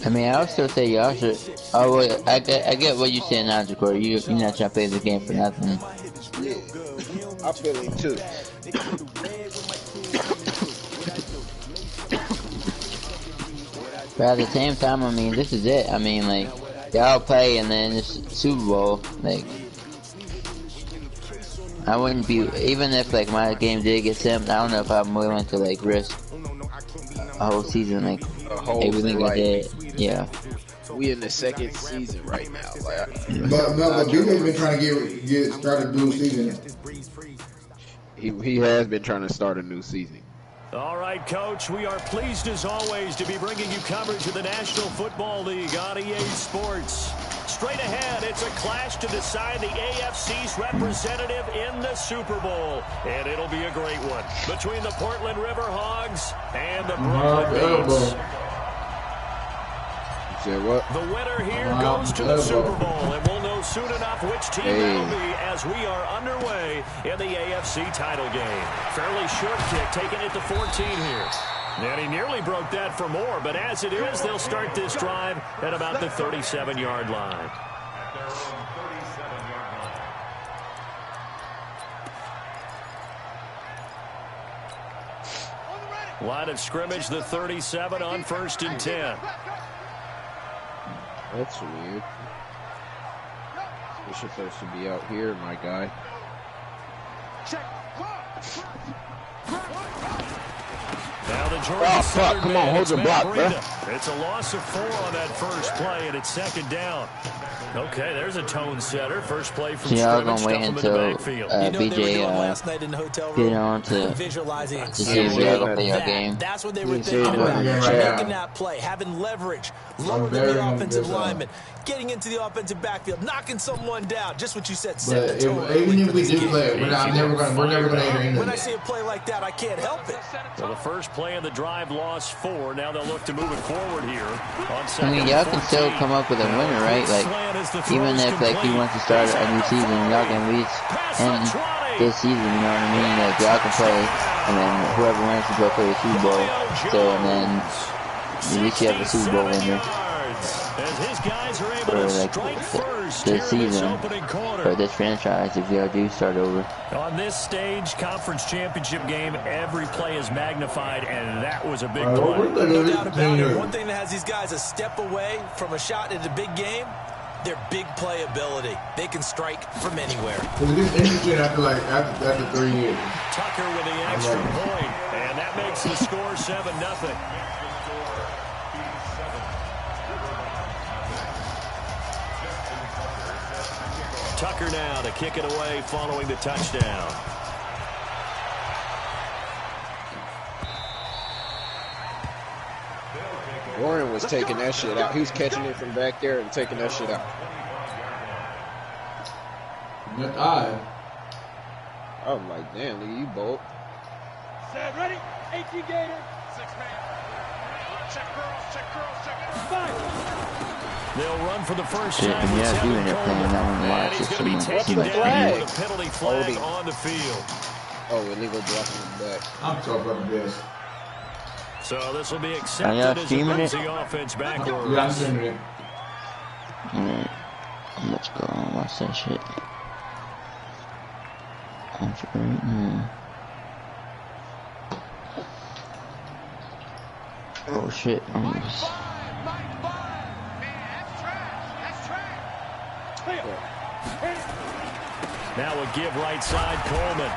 I mean, I would still say y'all should. Oh, well, I get what you're saying now, Jacory. You're not trying to play the game for nothing. Yeah, I feel it too. But at the same time, I mean, this is it. I mean, like, y'all play and then it's Super Bowl. Like, I wouldn't be, even if like my game did get simped, I don't know if I'm willing to like risk a whole season, like everything I did. Yeah. We in the second season right now. Like, but BJ's been trying to get started a new season. He has been trying to start a new season. All right, Coach, we are pleased as always to be bringing you coverage of the National Football League on EA Sports. Straight ahead, it's a clash to decide the AFC's representative in the Super Bowl. And it'll be a great one between the Portland River Hogs and the Brooklyn Beats. What? The winner here goes to the Super Bowl, and we'll know soon enough which team that'll be as we are underway in the AFC title game. Fairly short kick, taking it to 14 here. And he nearly broke that for more, but as it is, they'll start this drive at about the 37-yard line. Line of scrimmage, the 37 on 1st and 10. That's weird. You're supposed to be out here, my guy. Now the Georgia Southern come on, hold your block, bro. It's a loss of 4 on that first play, and it's second down. Okay, there's a tone setter. First play from y'all gonna wait until BJ get on to see if y'all gonna play your game. That's what they were thinking about. Making that play, having leverage, lowering the offensive lineman, getting into the offensive backfield, knocking someone down. Just what you said. But even if we do play it, we're never gonna enter into it. When I see a play like that, I can't help it. Well, the first play of the drive lost 4. Now they'll look to move it forward here. I mean, y'all can still come up with a winner, right? Like, even if like he wants to start a new season, y'all can reach end this season. You know what I mean? Like y'all can play, and then whoever wins to go play the Super Bowl. So and then at least you have a Super Bowl winner for like this season for this franchise if y'all do start over. On this stage, conference championship game, every play is magnified, and that was a big play. No doubt about it. One thing that has these guys a step away from a shot at the big game, their big play ability. They can strike from anywhere. It's interesting after 3 years. Tucker with the extra point, and that makes the score 7-0. Tucker now to kick it away following the touchdown. Warren was taking that shit out. He was catching it from back there and taking that shit out. Good eye. I was like, damn, nigga, you bold. Set, ready? 18 Gator. 6-man. Check girls. 5. They'll run for the first time. Yeah, you end up playing that one live. He's going to be taken down with a penalty flag on the field. Oh, illegal blocking him back. I'm talking about this. So this will be accepted as it moves the offense backwards. Yeah, I'm streaming it. Alright, let's go watch that shit. That's right now. Oh shit. Now a give right side, Coleman.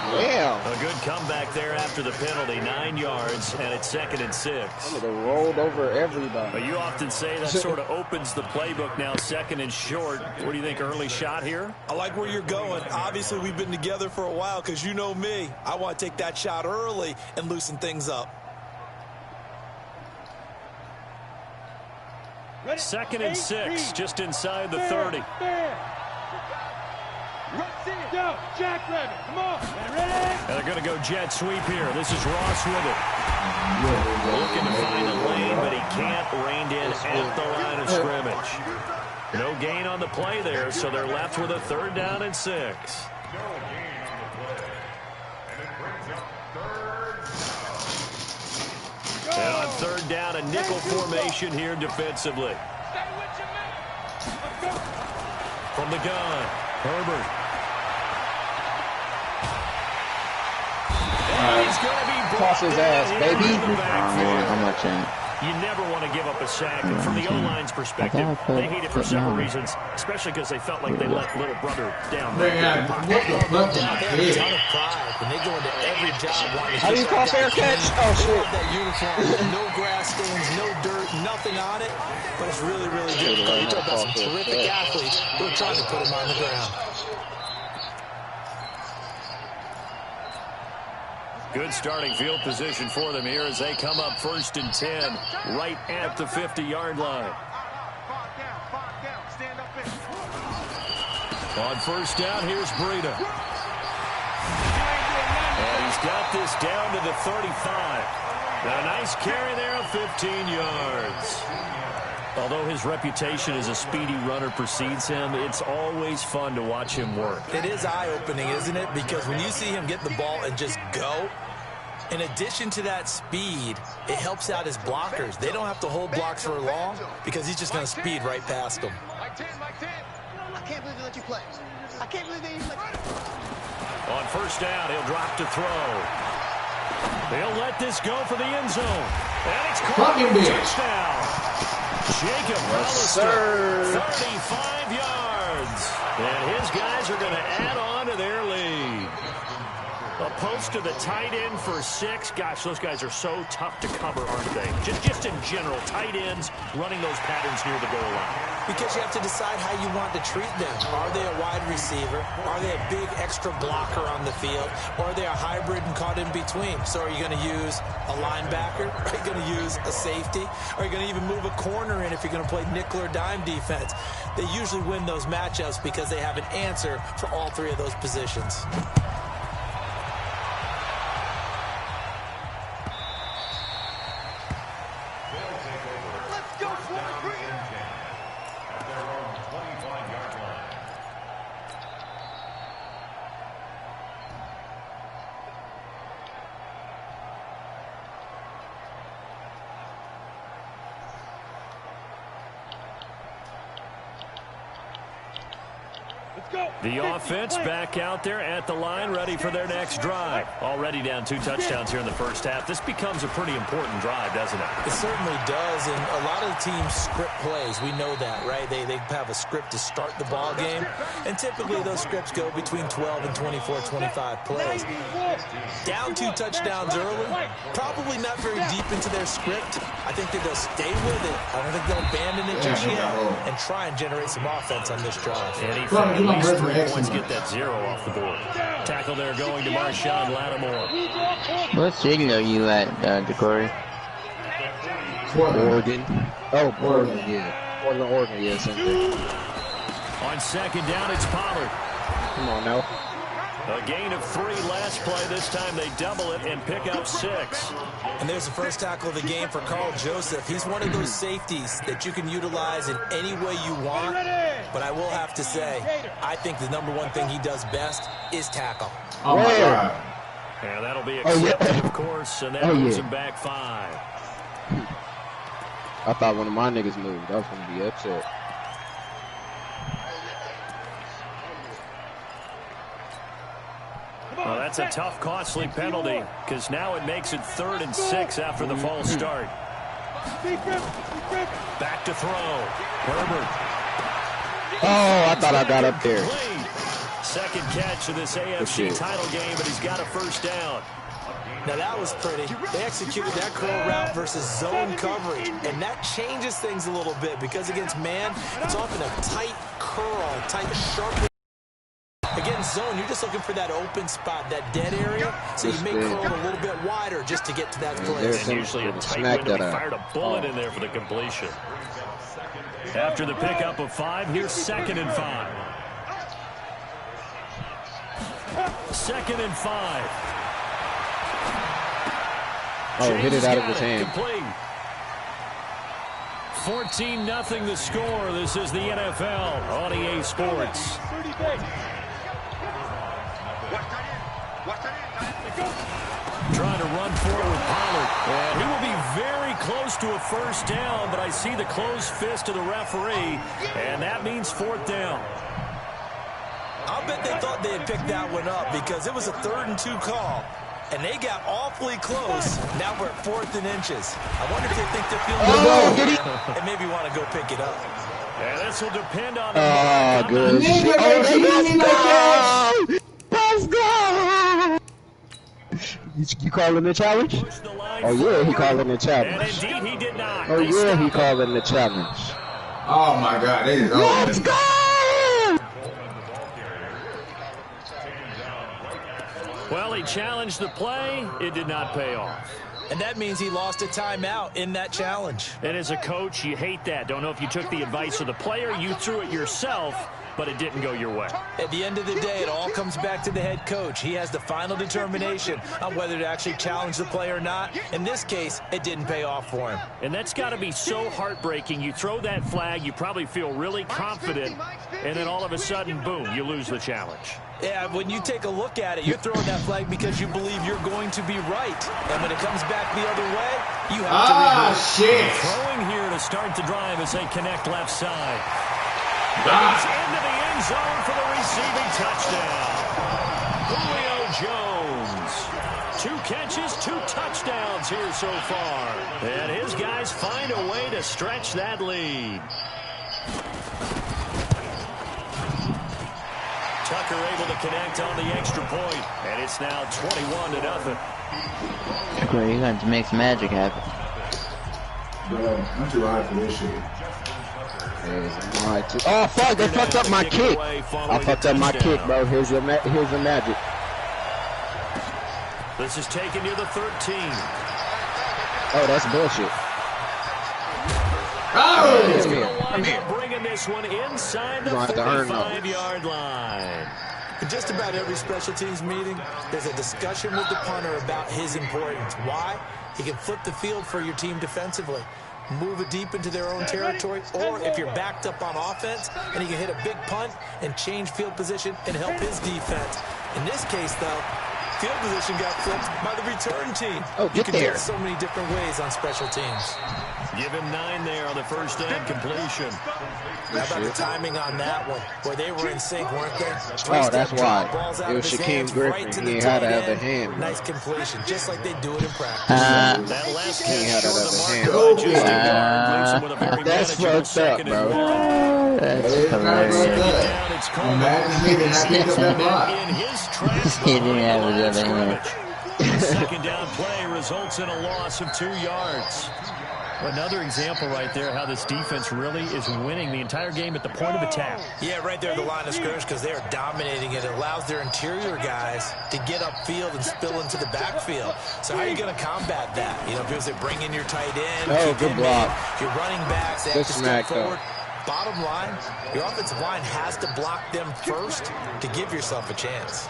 Damn. A good comeback there after the penalty, 9 yards, and it's 2nd and 6. They rolled over everybody. But you often say that sort of opens the playbook now, 2nd and short. What do you think, early shot here? I like where you're going. Obviously, we've been together for a while because you know me. I want to take that shot early and loosen things up. 2nd and 6, just inside the 30. And they're going to go jet sweep here. This is Ross with it. Looking to find a lane, but he can't. Reined in at the line of scrimmage. No gain on the play there, so they're left with a 3rd down and 6. And on 3rd down a nickel formation here defensively. From the gun, Herbert. He's going to be toss his ass, baby. How much in it? You never want to give up a sack, and from the O-line's perspective, they hate it for several reasons, especially because they felt like they let little brother down. What the fuck? They have a ton of pride, and they go into every job wanting to How do you call fair catch? Oh, shit. that uniform, no grass stains, no dirt, nothing on it, but it's really, really difficult. You talk about some terrific athletes who are trying to put him on the ground. Good starting field position for them here as they come up 1st and 10, right at the 50-yard line. On 1st down, here's Breida. And he's got this down to the 35. A nice carry there of 15 yards. Although his reputation as a speedy runner precedes him, it's always fun to watch him work. It is eye-opening, isn't it? Because when you see him get the ball and just go, in addition to that speed, it helps out his blockers. They don't have to hold blocks for long because he's just going to speed right past them. I can't believe they let you play. I can't believe they even let you. On 1st down, he'll drop to throw. They'll let this go for the end zone. And it's caught for a touchdown. Jacob Hollister, 35 yards. And his guys are going to add on to their lead. A post to the tight end for 6. Gosh, those guys are so tough to cover, aren't they? Just in general, tight ends running those patterns near the goal line. Because you have to decide how you want to treat them. Are they a wide receiver? Are they a big extra blocker on the field? Or are they a hybrid and caught in between? So are you going to use a linebacker? Are you going to use a safety? Are you going to even move a corner in if you're going to play nickel or dime defense? They usually win those matchups because they have an answer for all 3 of those positions. The offense back out there at the line, ready for their next drive. Already down 2 touchdowns here in the first half. This becomes a pretty important drive, doesn't it? It certainly does, and a lot of the teams script plays. We know that, right? They have a script to start the ball game, and typically those scripts go between 12 and 24, 25 plays. Down 2 touchdowns early, probably not very deep into their script. I think that they'll stay with it. I don't think they'll abandon it just yet and try and generate some offense on this drive. And he found at least 3 points, get that 0 off the board. Tackle there going to Marshawn Lattimore. What city are you at, Decory? Oregon. Oh, Oregon, yeah. Oregon, yeah, same thing. On 2nd down, it's Pollard. Come on now. A gain of 3 last play. This time they double it and pick up 6. And there's the first tackle of the game for Carl Joseph. He's one of those safeties that you can utilize in any way you want. But I will have to say, I think the #1 thing he does best is tackle. Oh, my God. Yeah, that'll be accepted, of course, and that moves him back 5. I thought one of my niggas moved. I was going to be upset. Well, that's a tough, costly penalty because now it makes it 3rd and 6 after the false start. Back to throw. Herbert. Oh, I thought I got up there. 2nd catch of this AFC title game, but he's got a 1st down. Now that was pretty. They executed that curl route versus zone coverage, and that changes things a little bit because against man, it's often a tight curl, tight, sharp. Against zone, you're just looking for that open spot, that dead area, so you may curl a little bit wider just to get to that place. And usually a tight window. He fired a bullet in there for the completion. After the pickup of 5, here's 2nd and 5. 2nd and 5. Oh, hit it out of his hand. Complete. 14-0 the score. This is the NFL on EA Sports. Trying to run forward with Pollard. And he will be very close to a first down, but I see the closed fist of the referee, and that means 4th down. I'll bet they thought they had picked that one up because it was a 3rd and 2 call, and they got awfully close. Now we're at 4th and inches. I wonder if they think they're feeling and maybe want to go pick it up. And this will depend on good. Let's go! You calling the challenge? Oh, yeah, he calling the challenge. And indeed, he did not. Oh, yeah, he calling the challenge. Oh, my God. They is over. Let's go! Well, he challenged the play. It did not pay off. And that means he lost a timeout in that challenge. And as a coach, you hate that. Don't know if you took the advice of the player, you threw it yourself, but it didn't go your way. At the end of the day, it all comes back to the head coach. He has the final determination on whether to actually challenge the play or not. In this case, it didn't pay off for him. And that's got to be so heartbreaking. You throw that flag, you probably feel really confident, and then all of a sudden, boom, you lose the challenge. Yeah, when you take a look at it, you're throwing that flag because you believe you're going to be right. And when it comes back the other way, you have to shit. Throwing here to start the drive as they connect left side. He's into the end zone for the receiving touchdown. Julio Jones. 2 catches, 2 touchdowns here so far. And his guys find a way to stretch that lead. Tucker able to connect on the extra point, and it's now 21-0. Tucker, you got to make some magic happen. Bro, I'm too high for this shit. Oh, fuck, they fucked up my kick. I fucked up my kick, bro. Here's the magic. This is taken near the 13. Oh, that's bullshit. Oh! Come here. Bringing this one inside the 45-yard line. In just about every special teams meeting, there's a discussion with the punter about his importance. Why? He can flip the field for your team defensively, move it deep into their own territory, or if you're backed up on offense, and he can hit a big punt and change field position and help his defense. In this case, though, field position got flipped by the return team. Oh, you can do it so many different ways on special teams. Give him 9 there on the first down completion. How about the timing on that one, where they were in sync, weren't they? Oh, that's why. It was Shaquem Griffin. He had the other hand. Nice completion, just like they do it in practice. That last catch short of the mark by just a yard leaves him with a very manageable second and one. That's hilarious. It's called in his trash. He didn't have his other hand. Second down play results in a loss of 2 yards. Another example right there how this defense really is winning the entire game at the point of attack. Yeah, right there at the line of scrimmage because they are dominating it. It allows their interior guys to get upfield and spill into the backfield. So how are you going to combat that? You know, because they bring in your tight end. Oh, good block. Your running backs, they have to step forward. Bottom line, your offensive line has to block them first to give yourself a chance.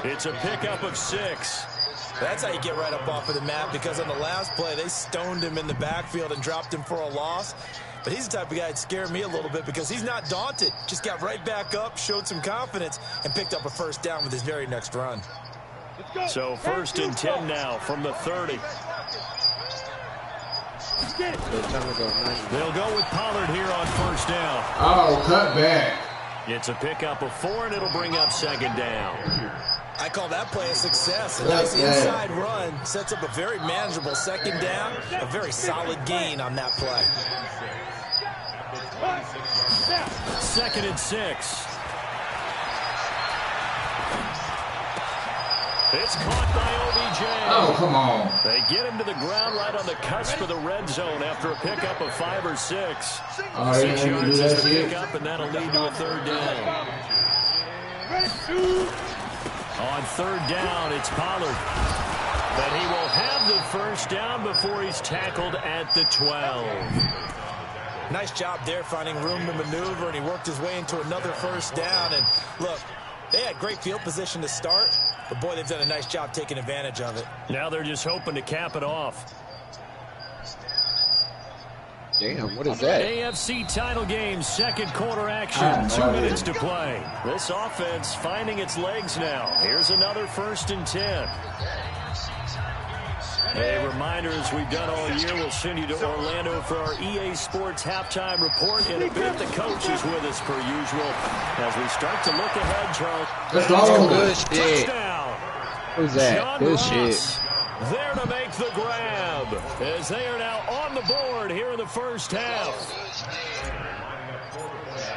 It's a pickup of 6. That's how you get right up off of the map, because on the last play, they stoned him in the backfield and dropped him for a loss. But he's the type of guy that scared me a little bit because he's not daunted. Just got right back up, showed some confidence, and picked up a first down with his very next run. So 1st and 10 now from the 30. They'll go with Pollard here on first down. Oh, cut back. It's a pickup of 4, and it'll bring up 2nd down. I call that play a success. A nice inside run sets up a very manageable 2nd down. A very solid gain on that play. 2nd and 6. It's caught by OBJ. Oh, come on. They get him to the ground right on the cusp of the red zone after a pickup of 5 or 6. Oh, 6 yards is the pickup, and that'll lead to a 3rd down. On 3rd down, it's Pollard. But he will have the first down before he's tackled at the 12. Nice job there finding room to maneuver, and he worked his way into another first down. And look, they had great field position to start, but boy, they've done a nice job taking advantage of it. Now they're just hoping to cap it off. Damn, what is that? AFC title game, 2nd quarter action, 2 minutes to play. This offense finding its legs now. Here's another 1st and 10. A reminder, as we've done all year, we'll send you to Orlando for our EA Sports halftime report. In a bit, the coach is with us per usual as we start to look ahead, Charles. Let's go. Good shit. Touchdown. Who's that? John Good Ross shit. there to make the grab as they are now on the board here in the first half.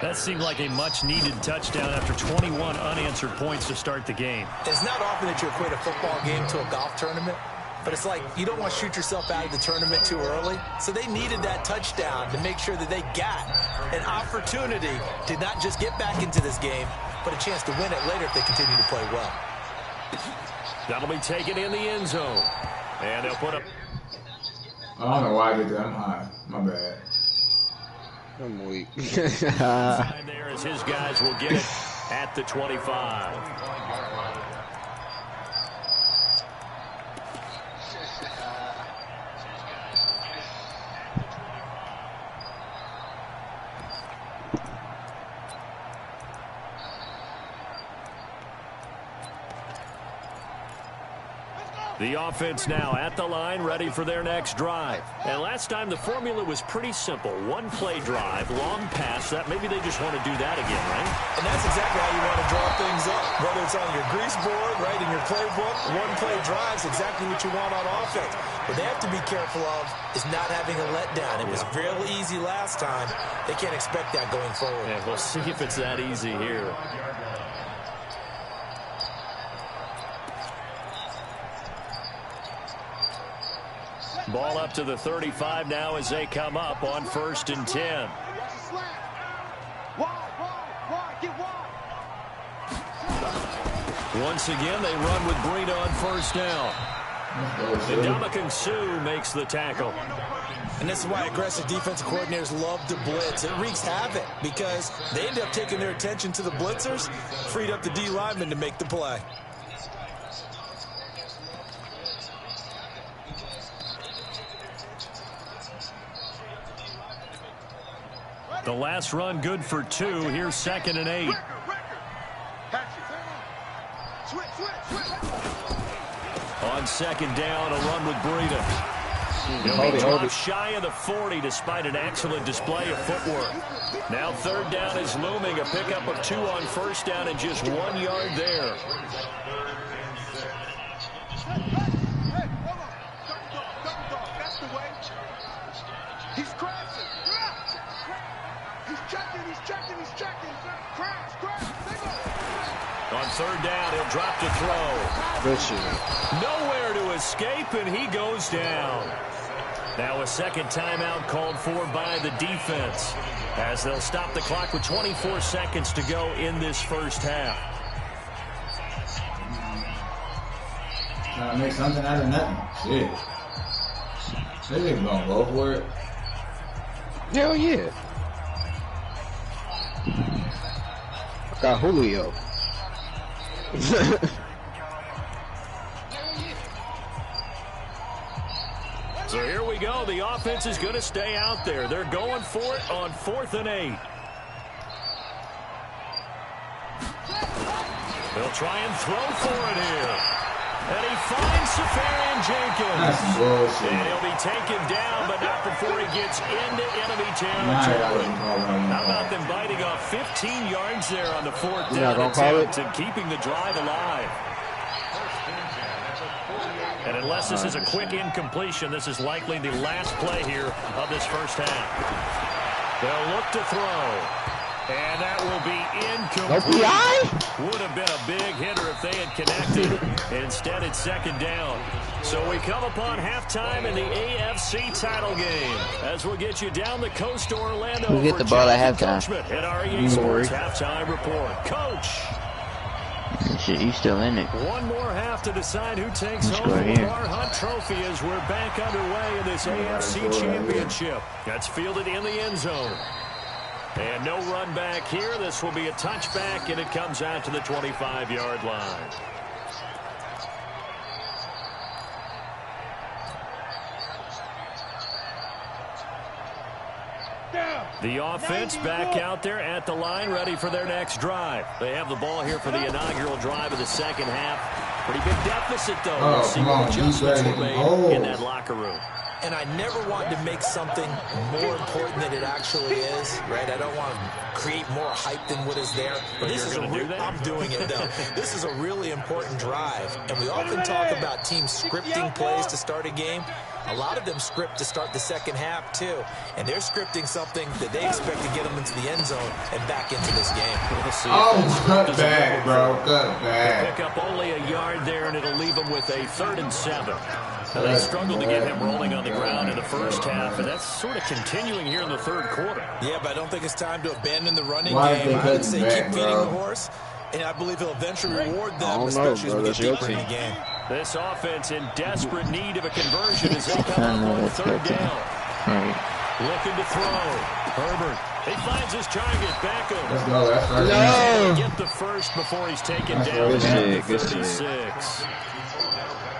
That seemed like a much-needed touchdown after 21 unanswered points to start the game. It's not often that you equate a football game to a golf tournament, but it's like you don't want to shoot yourself out of the tournament too early. So they needed that touchdown to make sure that they got an opportunity to not just get back into this game, but a chance to win it later if they continue to play well. That'll be taken in the end zone. And they'll put up. I don't know why I did that. I'm high. My bad. I'm weak. There as his guys will get it at the 25. The offense now at the line, ready for their next drive. And last time the formula was pretty simple. One play drive, long pass. That maybe they just want to do that again, right? And that's exactly how you want to draw things up. Whether it's on your grease board, right, in your playbook, one play drive is exactly what you want on offense. What they have to be careful of is not having a letdown. It was real easy last time. They can't expect that going forward. And we'll see if it's that easy here. Ball up to the 35 now as they come up on 1st and 10. Once again, they run with Breida on 1st down. And Ndamukong Suh makes the tackle. And this is why aggressive defensive coordinators love to blitz. It wreaks havoc because they end up taking their attention to the blitzers, freed up the D lineman to make the play. The last run good for 2. Here's 2nd and 8. On 2nd down, a run with Breida. He'll be dropped shy of the 40 despite an excellent display of footwork. Now 3rd down is looming. A pickup of 2 on 1st down and just 1 yard there. He's crashing. He's checking. Crash. On 3rd down, he'll drop to throw. Good shit. Nowhere to escape, and he goes down. Now a second timeout called for by the defense as they'll stop the clock with 24 seconds to go in this first half. Trying to make something out of nothing. Shit. They niggas gonna go for it. Hell yeah. Got Julio. So here we go. The offense is going to stay out there. They're going for it on 4th and 8. They'll try and throw for it here. And he finds Safarian Jenkins. That's bullshit. And he'll be taken down, but not before he gets into enemy territory. How about them biting off 15 yards there on the 4th down attempt and keeping the drive alive? And unless this is a quick incompletion, this is likely the last play here of this first half. They'll look to throw. And that will be incomplete. Would have been a big hitter if they had connected. Instead, it's 2nd down. So we come upon halftime in the AFC title game. As we'll get you down the coast to Orlando. We get the ball at halftime. At our EA Sports halftime report. Coach. Shit, you still in it. One more half to decide who takes home the Bar Hunt Trophy as we're back underway in this AFC Championship. That's fielded in the end zone. And no run back here. This will be a touchback, and it comes out to the 25-yard line. The offense back out there at the line, ready for their next drive. They have the ball here for the inaugural drive of the second half. Pretty big deficit, though. Oh, We'll see come what on, adjustments were made in that oh. locker room. And I never want to make something more important than it actually is, right? I don't want to create more hype than what is there. But this is I'm doing it, though. This is a really important drive. And we often talk about teams scripting plays to start a game. A lot of them script to start the second half, too. And they're scripting something that they expect to get them into the end zone and back into this game. Oh, cut back, bro. Cut back. Pick up only a yard there, and it'll leave them with a 3rd and 7. Now, they struggled to get him rolling on the ground in the first half, and that's sort of continuing here in the 3rd quarter. Yeah, but I don't think it's time to abandon the running game. I would say keep feeding the horse, and I believe he'll eventually reward them, especially as we get deeper in the game. This offense in desperate need of a conversion as they come up on 3rd down. Looking to throw. Herbert. He finds his target. Beckham. Let's go. That's right. No! Get the first before he's taken down at the 36.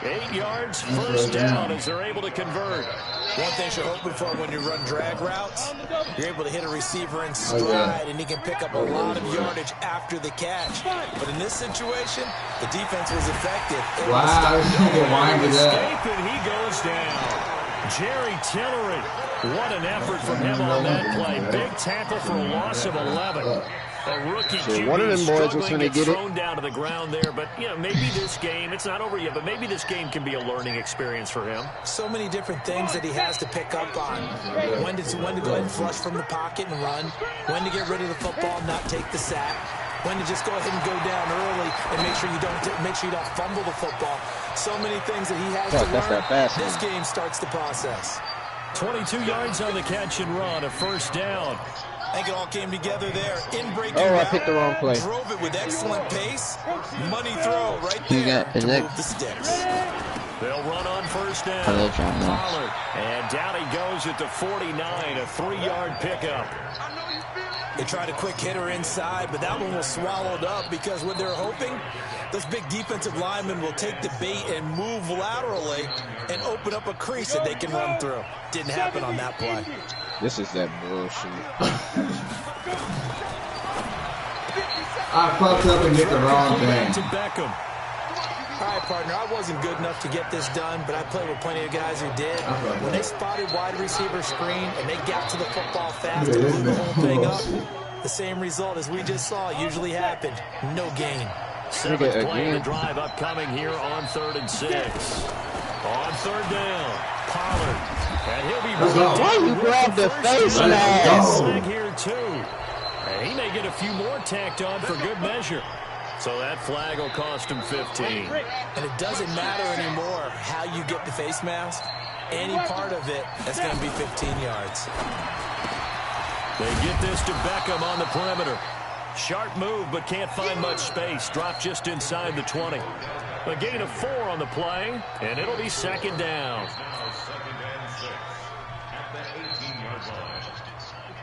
8 yards, 1st down as they're able to convert. One thing you're hoping for when you run drag routes, you're able to hit a receiver in stride, and he can pick up a lot of yardage after the catch. But in this situation, the defense was effective. Wow, this nigga winded up. And he goes down. Jerry Tillery. What an effort from him on that play. Big tackle for a loss of 11. A rookie QB one of them boys was going to get thrown down to the ground there, but you know, maybe this game, it's not over yet, but maybe this game can be a learning experience for him. So many different things that he has to pick up on. When to go ahead and flush from the pocket and run. When to get rid of the football, not take the sack. When to just go ahead and go down early and make sure you don't fumble the football. So many things that he has to learn. This game starts the process. 22 yards on the catch and run, a 1st down. I think it all came together there. In breaking I picked the wrong play. Drove it with excellent pace. Money throw right there to move the sticks. They'll run on 1st down. Pollard. And down he goes at the 49, a 3-yard pickup. They tried a quick hitter inside, but that one was swallowed up because what they're hoping, those big defensive linemen will take the bait and move laterally and open up a crease that they can run through. Didn't happen on that play. This is that bullshit. I fucked up and did the wrong thing. To Beckham. All right, partner, I wasn't good enough to get this done, but I played with plenty of guys who did. When they spotted wide receiver screen and they got to the football fast and blew the whole thing up, the same result as we just saw usually happened. No gain. 7th play in the drive upcoming here on 3rd and 6. On 3rd down, Pollard. And he'll be why you grab the face mask? Here too. And he may get a few more tacked on for good measure. So that flag will cost him 15. And it doesn't matter anymore how you get the face mask. Any part of it, that's going to be 15 yards. They get this to Beckham on the perimeter. Sharp move, but can't find much space. Drop just inside the 20. A gain of 4 on the play, and it'll be 2nd down.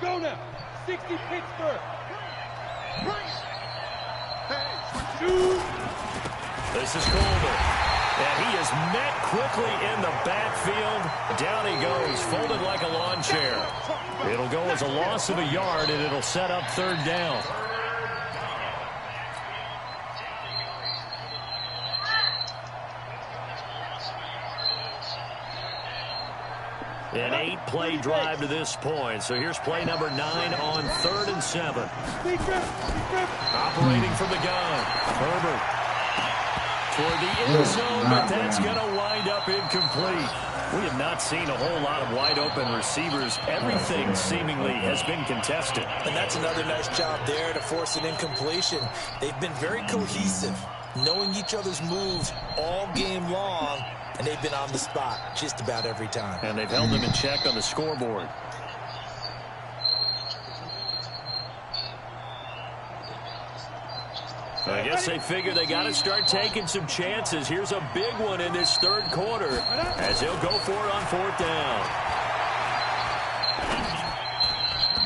Go now. 60 Pittsburgh. This is Colder. And he is met quickly in the backfield. Down he goes, folded like a lawn chair. It'll go as a loss of a yard, and it'll set up 3rd down. An 8-play drive to this point. So here's play number 9 on 3rd and 7. Operating from the gun. Herbert. Toward the end zone, but that's going to wind up incomplete. We have not seen a whole lot of wide-open receivers. Everything seemingly has been contested. And that's another nice job there to force an incompletion. They've been very cohesive, knowing each other's moves all game long. And they've been on the spot just about every time. And they've held them in check on the scoreboard. I guess they figure they got to start taking some chances. Here's a big one in this 3rd quarter as he'll go for it on 4th down.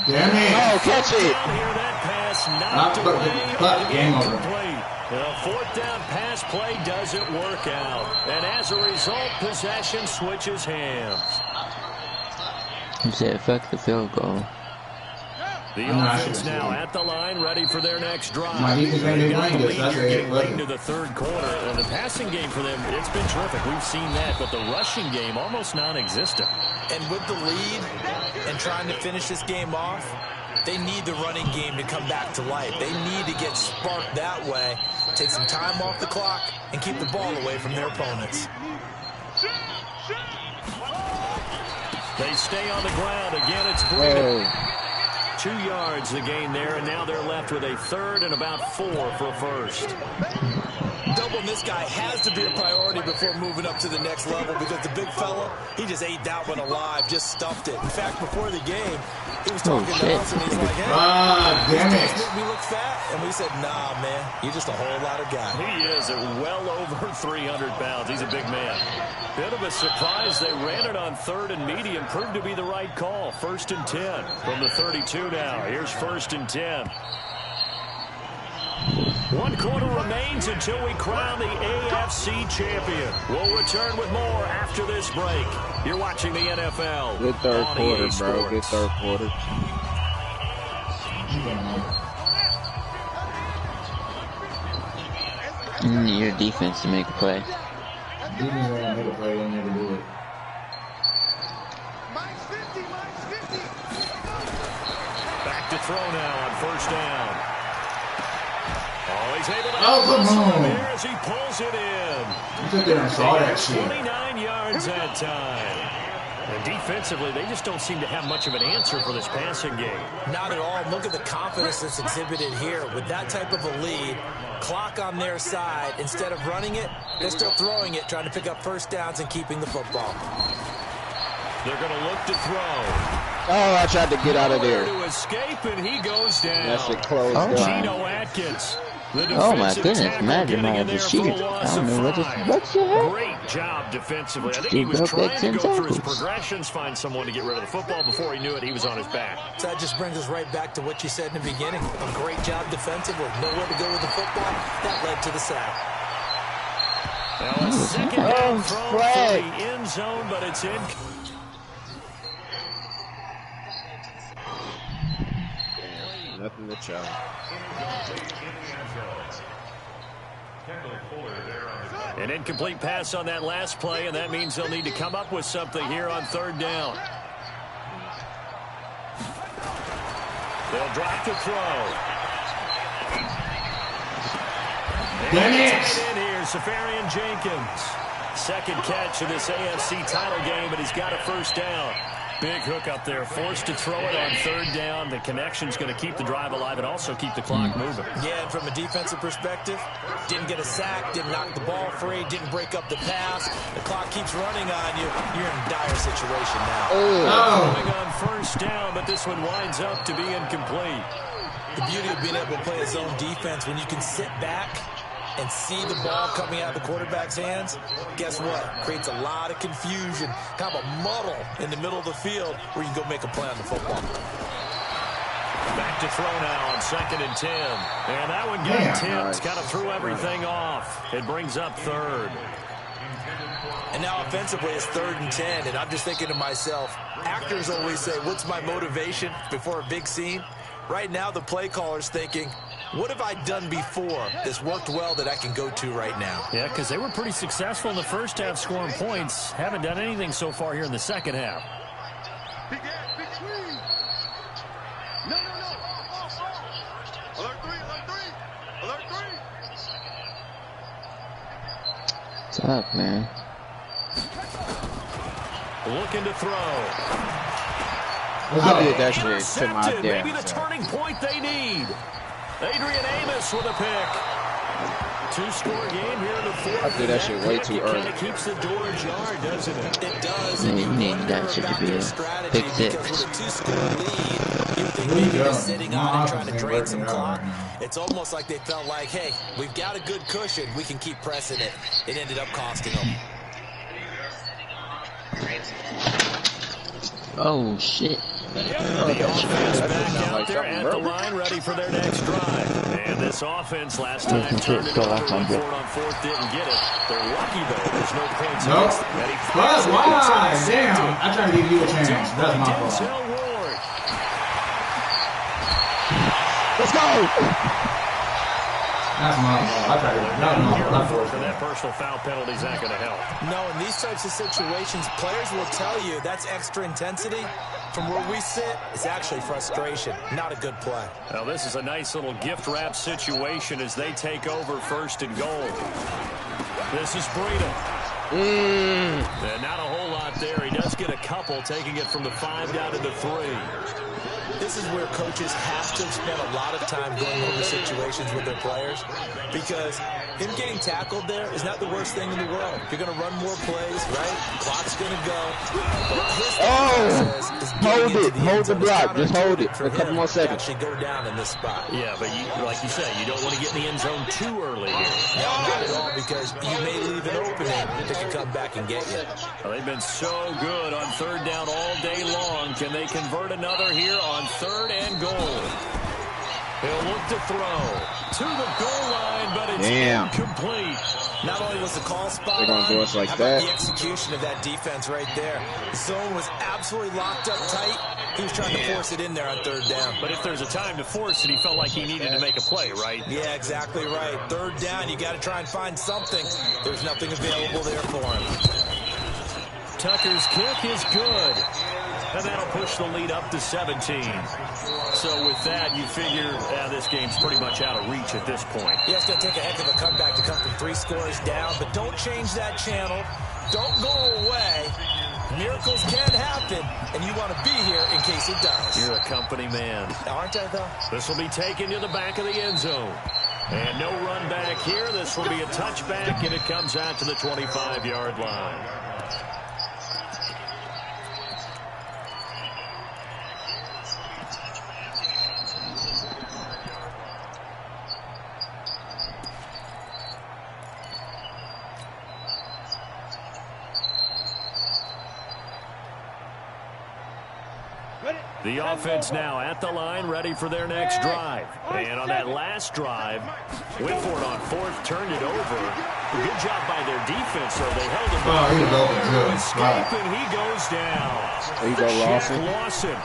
Damn it. Oh, catch it. Here that pass knocked away. Game over. Incomplete. The 4th down pass play doesn't work out. And as a result, possession switches hands. He said, fuck the field goal. The offense now at the line, ready for their next drive. My defense ain't been playing this. That's getting late into the third quarter. And the passing game for them, it's been terrific. We've seen that, but the rushing game almost non-existent. And with the lead and trying to finish this game off, they need the running game to come back to life. They need to get sparked that way, take some time off the clock, and keep the ball away from their opponents. They stay on the ground. Again, it's Brady. 2 yards the gain there, and now they're left with a third and about 4 for a first. Doubling this guy has to be a priority before moving up to the next level because the big fella, he just ate that one alive, just stuffed it. In fact, before the game, he was talking to us, and he's like, hey, damn it. we look fat? And we said, nah, man, you're just a whole lot of guy. He is at well over 300 pounds. He's a big man. Bit of a surprise. They ran it on third and medium. Proved to be the right call. 1st and 10 from the 32 now. Here's 1st and 10. 1 quarter remains until we crown the AFC champion. We'll return with more after this break. You're watching the NFL. Good third quarter, bro. Good third quarter. Your defense to make a play. Defense ain't gonna make a play. They never do it. Back to throw now on 1st down. Oh, he's able to come on. here as he pulls it in. You took it and saw that shit. 29 yards that time. And defensively, they just don't seem to have much of an answer for this passing game. Not at all. Look at the confidence that's exhibited here. With that type of a lead, clock on their side, instead of running it, they're still throwing it, trying to pick up 1st downs and keeping the football. They're going to look to throw. Oh, I tried to get out of there. To escape, and he goes down. That shit closed down. Geno Atkins. Oh my goodness, Madden might have just cheated. I don't know what the heck. Great job defensively. I think he was trying to go through his progressions, find someone to get rid of the football. Before he knew it, he was on his back. So that just brings us right back to what you said in the beginning. A great job defensively. Nowhere to go with the football. That led to the sack. Now a second down throw for the end zone, but it's in. Nothing to challenge. An incomplete pass on that last play, and that means they'll need to come up with something here on 3rd down. They'll drop to throw. Damn it! In here, Safarian Jenkins. Second catch of this AFC title game, and he's got a 1st down. Big hook up there, forced to throw it on 3rd down. The connection's going to keep the drive alive and also keep the clock moving. Yeah, and from a defensive perspective, didn't get a sack, didn't knock the ball free, didn't break up the pass. The clock keeps running on you. You're in a dire situation now. Going on 1st down, but this one winds up to be incomplete. The beauty of being able to play a zone defense, when you can sit back and see the ball coming out of the quarterback's hands, guess what? Creates a lot of confusion, kind of a muddle in the middle of the field where you can go make a play on the football. Back to throw now on 2nd and 10. And that one got tipped, kind of threw everything off. It brings up 3rd. And now offensively it's 3rd and 10, and I'm just thinking to myself, actors always say, what's my motivation before a big scene? Right now the play caller's thinking, what have I done before that's worked well that I can go to right now? Yeah, because they were pretty successful in the first half scoring points. Haven't done anything so far here in the second half. Big swing. No. Alert 3. What's up, man? Looking to throw. I did that shit to my Intercepted. damn Maybe the self. turning point they need. Adrian Amos with a pick. 2-score game here in the 4th. I did that shit way too early. It kind of keeps the door ajar, doesn't it? It does. Yeah, you need that shit to be a big Because with a 2-score lead, you think maybe they're sitting on it trying to drain some clock. It's almost like they felt like, hey, we've got a good cushion. We can keep pressing it. It ended up costing them. Oh, shit. The offense back out there at the line, ready for their next drive. And this offense last time turned it over on 4th, didn't get it. They're lucky, though. There's no points against them. But why? Damn. I tried to give you a chance. That's my fault. Let's go. That's my ball. I tried to that personal foul penalty is not going to help. No, in these types of situations, players will tell you that's extra intensity. From where we sit, it's actually frustration. Not a good play. Now, this is a nice little gift wrap situation as they take over 1st and goal. This is Breida. And not a whole lot there. He does get a couple, taking it from the 5 down to the 3. This is where coaches have to spend a lot of time going over situations with their players, because him getting tackled there is not the worst thing in the world. You're going to run more plays, right? Clock's going to go. Hold the block. Just hold it for a couple more seconds. Actually go down in this spot. Yeah, but like you say, you don't want to get in the end zone too early here. No, not at all, because you may leave an opening that can come back and get you. Well, they've been so good on 3rd down all day long. Can they convert another here on 3rd and goal? He'll look to throw to the goal line, but it's incomplete. Not only was the call spot They're gonna do us like how that. about the execution of that defense right there? The zone was absolutely locked up tight. He was trying to force it in there on 3rd down. But if there's a time to force it, he felt like he needed to make a play, right? Yeah, exactly right. 3rd down, you got to try and find something. There's nothing available there for him. Tucker's kick is good. And that'll push the lead up to 17. So with that, you figure this game's pretty much out of reach at this point. Yeah, it's going to take a heck of a comeback to come from 3 scores down, but don't change that channel. Don't go away. Miracles can happen, and you want to be here in case it does. You're a company man. Aren't I, though? This will be taken to the back of the end zone. And no run back here. This will be a touchback, and it comes out to the 25-yard line. The offense now at the line, ready for their next drive. And on that last drive, Whitford on 4th turned it over. Good job by their defense, though. They held him back. Escape, and he goes down. There you go, Lawson. Lawson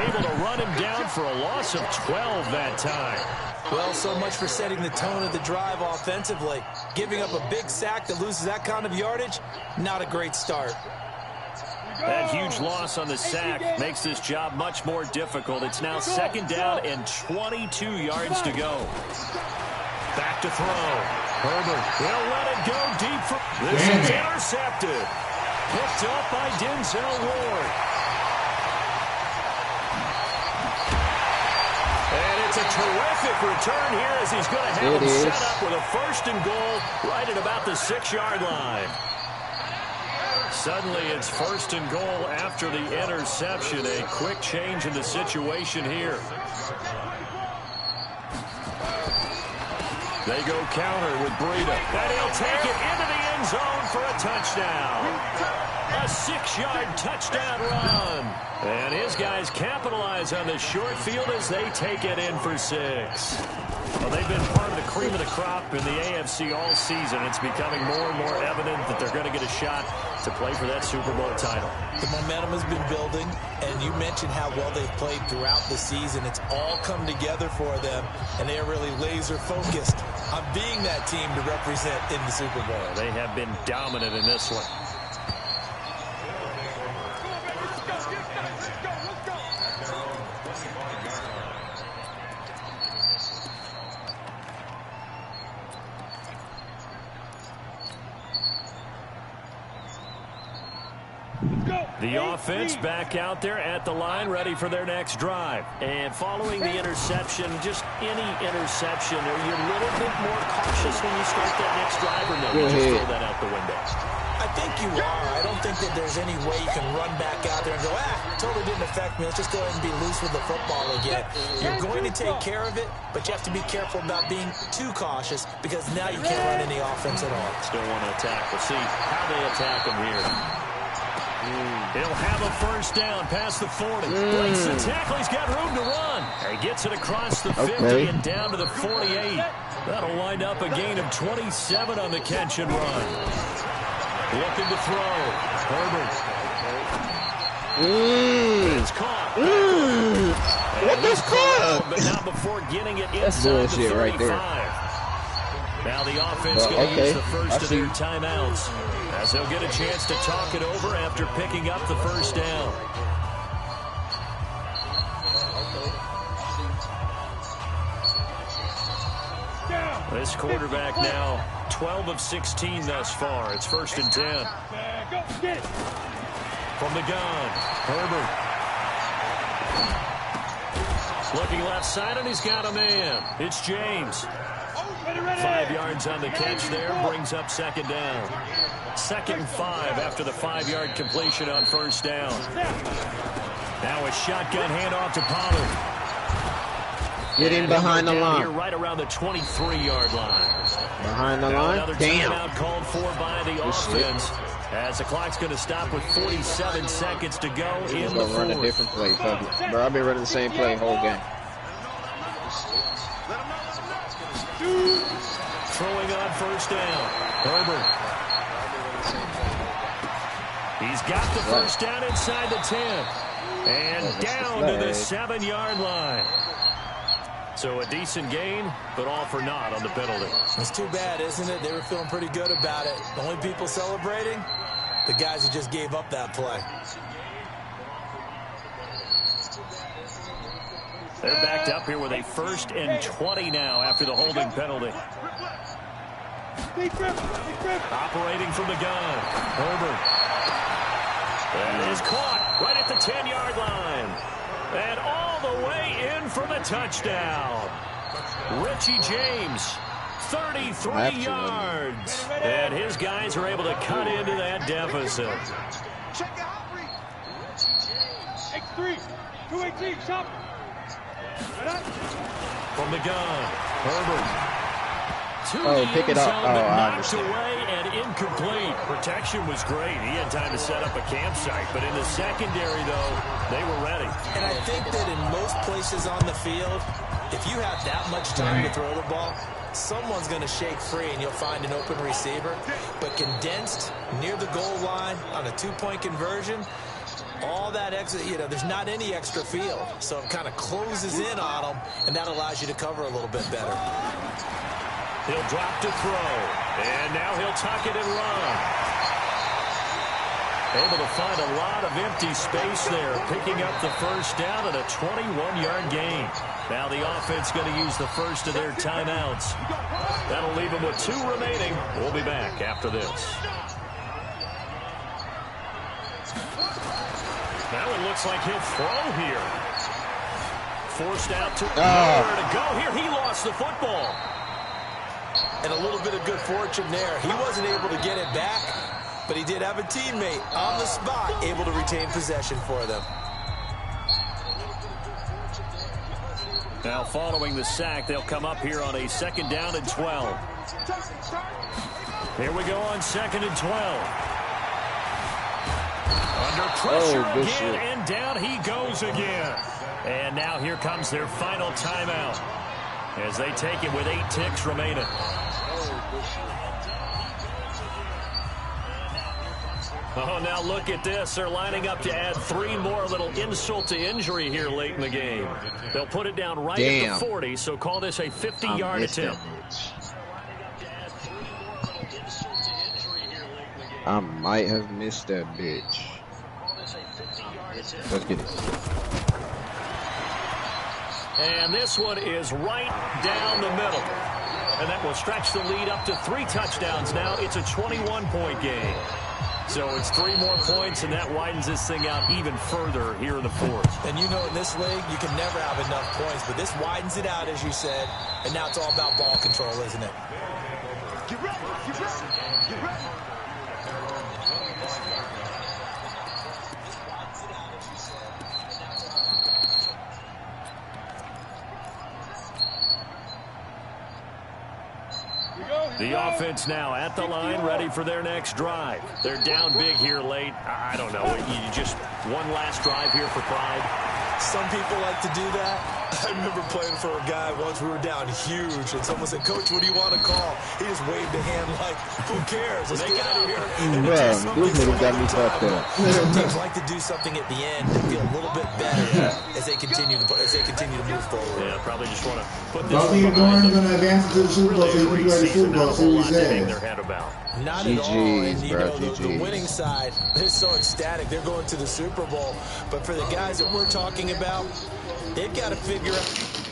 able to run him down for a loss of 12 that time. Well, so much for setting the tone of the drive offensively. Giving up a big sack that loses that kind of yardage, not a great start. That huge loss on the sack makes this job much more difficult. It's now 2nd down and 22 yards to go. Back to throw. Herbert will let it go deep. This is intercepted. Picked up by Denzel Ward. And it's a terrific return here as he's going to have him set up with a 1st and goal right at about the 6-yard line. Suddenly, it's 1st and goal after the interception. A quick change in the situation here. They go counter with Breida. And he'll take it into the end zone for a touchdown. A 6-yard touchdown run. And his guys capitalize on the short field as they take it in for 6. Well, they've been part of the cream of the crop in the AFC all season. It's becoming more and more evident that they're going to get a shot to play for that Super Bowl title. The momentum has been building, and you mentioned how well they've played throughout the season. It's all come together for them, and they're really laser-focused on being that team to represent in the Super Bowl. They have been dominant in this one. The offense back out there at the line, ready for their next drive. And following the interception, just any interception, are you a little bit more cautious when you start that next drive, or no? You just throw that out the window? I think you are. I don't think that there's any way you can run back out there and go, totally didn't affect me. Let's just go ahead and be loose with the football again. You're going to take care of it, but you have to be careful about being too cautious, because now you can't run any offense at all. Still want to attack. We'll see how they attack them here. He'll have a 1st down past the 40. Breaks the tackle. He's got room to run. He gets it across the 50 and down to the 48. That'll wind up a gain of 27 on the catch and run. Looking to throw. Herbert. It's caught. What is caught? but not before getting it That's inside the bullshit 35. right there. Now the offense going to use the first of their timeouts, as they'll get a chance to talk it over after picking up the first down. This quarterback now 12 of 16 thus far. It's 1st and 10. From the gun, Herbert. Looking left side, and he's got a man. It's James. 5 yards on the catch there, brings up 2nd down. 2nd and 5 after the 5-yard completion on 1st down. Now a shotgun handoff to Pollard. Get him behind the line. Here right around the 23-yard line. Behind the now line? Another Damn. timeout called for by the offense. As the clock's going to stop with 47 seconds to go in the fourth. Run a different play, fuck it. Bro, I've been running the same play the whole game. Throwing on 1st down. Herbert. He's got the 1st down inside the 10. And down to the 7-yard line. So a decent gain, but all for naught on the penalty. It's too bad, isn't it? They were feeling pretty good about it. The only people celebrating, the guys who just gave up that play. They're backed up here with a 1st and 20 now after the holding penalty. Operating from the gun, Herbert. That is caught right at the 10-yard line. And all the way in for the touchdown. Richie James, 33 yards. And his guys are able to cut into that deficit. X3, 218, shot. From the gun, Herbert. Pick it up. Knocked away and incomplete. Protection was great. He had time to set up a campsite, but in the secondary, though, they were ready. And I think that in most places on the field, if you have that much time to throw the ball, someone's going to shake free and you'll find an open receiver. But condensed near the goal line on a 2-point conversion, all that extra, there's not any extra field. So it kind of closes in on them, and that allows you to cover a little bit better. He'll drop to throw, and now he'll tuck it and run. Able to find a lot of empty space there, picking up the 1st down and a 21-yard gain. Now the offense going to use the first of their timeouts. That'll leave them with 2 remaining. We'll be back after this. Now it looks like he'll throw here. Forced out to nowhere to go here. He lost the football. And a little bit of good fortune there. He wasn't able to get it back, but he did have a teammate on the spot able to retain possession for them. Now following the sack, they'll come up here on a 2nd down and 12. Here we go on 2nd and 12. Under pressure again, and down he goes again. And now here comes their final timeout as they take it with 8 ticks remaining. Oh, now look at this. They're lining up to add 3 more. Little insult to injury here late in the game. They'll put it down right at the 40, so call this a 50-yard attempt. I might have missed that bitch. Let's get it. And this one is right down the middle. And that will stretch the lead up to 3 touchdowns now. It's a 21-point game. So it's 3 more points, and that widens this thing out even further here in the 4th. And you know in this league, you can never have enough points, but this widens it out, as you said, and now it's all about ball control, isn't it? Get ready, get ready, get ready. The offense now at the line, ready for their next drive. They're down big here late. I don't know. You just one last drive here for pride. Some people like to do that. I remember playing for a guy once. We were down huge, and someone said, "Coach, what do you want to call?" He just waved a hand like, "Who cares? Let's get out of here." Bro, this nigga got me fucked up. Teams like to do something at the end to feel a little bit better as they continue to move forward. Yeah, probably just want to put this. Don't think you're going to advance to the Super Bowl, so you can go to the Super Bowl. See what he says. Not at all. And you know, the GGs. winning side is so ecstatic. They're going to the Super Bowl. But for the guys that we're talking about, they've got to figure out.